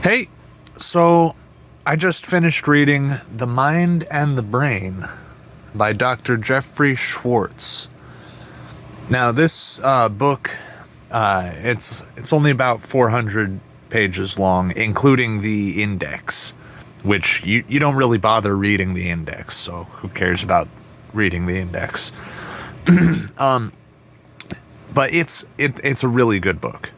Hey, so I just finished reading The Mind and the Brain by Dr. Jeffrey Schwartz. Now, this book, it's only about 400 pages long, including the index, which you don't really bother reading the index, so who cares about reading the index? But it's a really good book.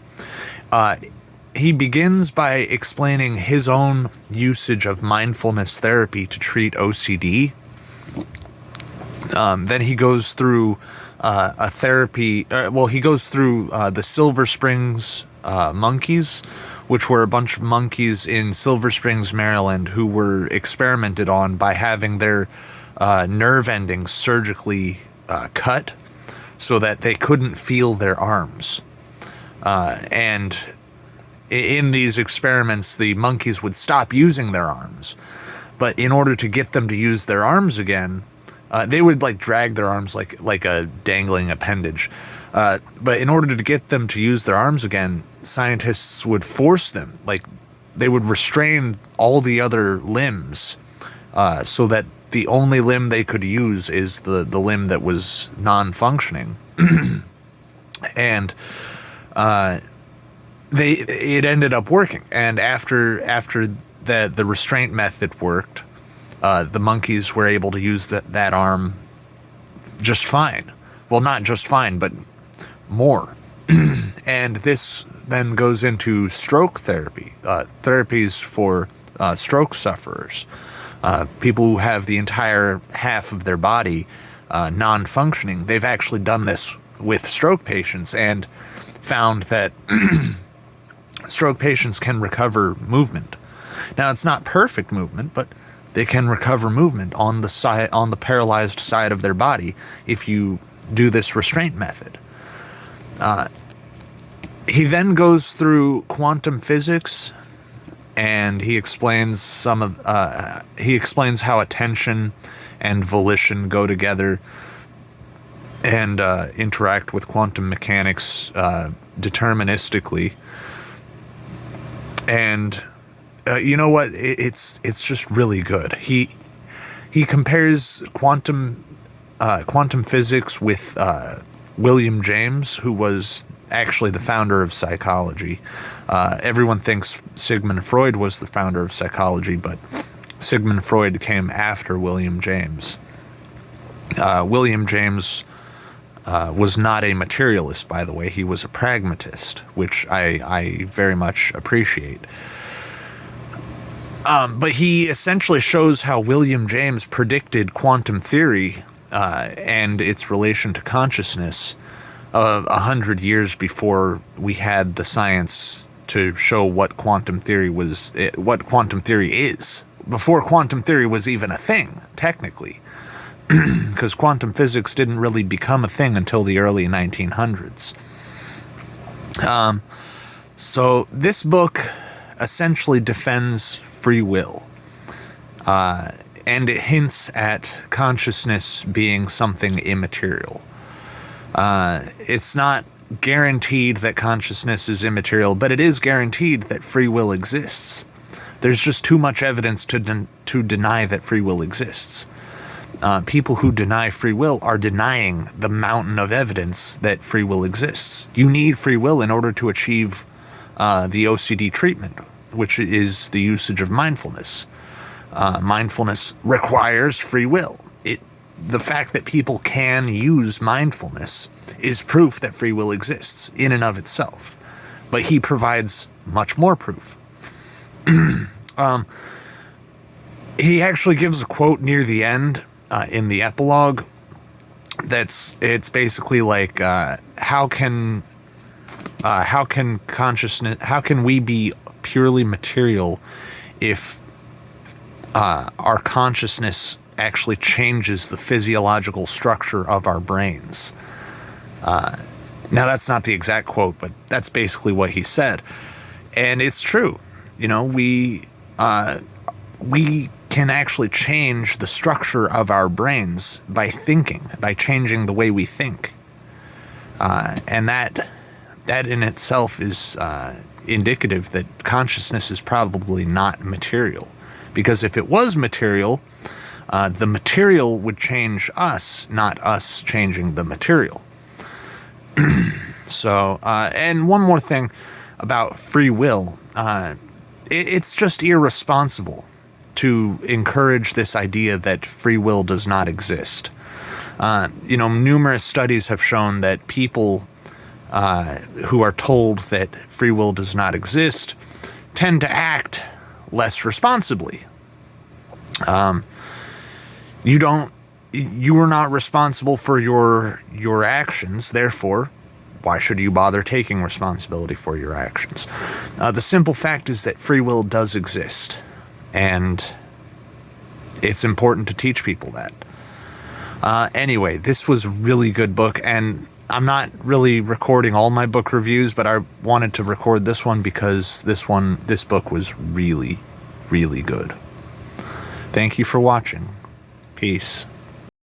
He begins by explaining his own usage of mindfulness therapy to treat OCD. Then he goes through a therapy. He goes through the Silver Springs monkeys, which were a bunch of monkeys in Silver Springs, Maryland, who were experimented on by having their nerve endings surgically cut so that they couldn't feel their arms. And in these experiments, the monkeys would stop using their arms. But in order to get them to use their arms again, they would drag their arms like a dangling appendage. But in order to get them to use their arms again, scientists would force them. They would restrain all the other limbs so that the only limb they could use is the limb that was non-functioning. And it ended up working. And after the restraint method worked, the monkeys were able to use that arm just fine. Well, not just fine, but more. And this then goes into stroke therapy, therapies for stroke sufferers, people who have the entire half of their body non-functioning. They've actually done this with stroke patients and found that stroke patients can recover movement. Now, it's not perfect movement, but they can recover movement on the paralyzed side of their body if you do this restraint method. He then goes through quantum physics, and he explains how attention and volition go together and interact with quantum mechanics deterministically. And you know what? It's just really good. He compares quantum physics with William James, who was actually the founder of psychology. Everyone thinks Sigmund Freud was the founder of psychology, but Sigmund Freud came after William James. William James was not a materialist, by the way. He was a pragmatist, which I very much appreciate. But he essentially shows how William James predicted quantum theory and its relation to consciousness 100 years before we had the science to show what quantum theory is. Before quantum theory was even a thing, technically. Because quantum physics didn't really become a thing until the early 1900s. So this book essentially defends free will. And it hints at consciousness being something immaterial. It's not guaranteed that consciousness is immaterial, but it is guaranteed that free will exists. There's just too much evidence to deny that free will exists. People who deny free will are denying the mountain of evidence that free will exists. You need free will in order to achieve the OCD treatment, which is the usage of mindfulness. Mindfulness requires free will. The fact that people can use mindfulness is proof that free will exists in and of itself. But he provides much more proof. He actually gives a quote near the end in the epilogue. It's basically like, how can we be purely material if our consciousness actually changes the physiological structure of our brains? Now, that's not the exact quote, but that's basically what he said. And it's true. You know, we can actually change the structure of our brains by thinking, by changing the way we think. And that in itself is indicative that consciousness is probably not material. Because if it was material, the material would change us, not us changing the material. So, and one more thing about free will. It's just irresponsible to encourage this idea that free will does not exist. Numerous studies have shown that people who are told that free will does not exist tend to act less responsibly. You are not responsible for your actions, therefore, why should you bother taking responsibility for your actions? The simple fact is that free will does exist, and it's important to teach people that. Anyway, this was a really good book, and I'm not really recording all my book reviews, but I wanted to record this one because this book was really, really good. Thank you for watching. Peace.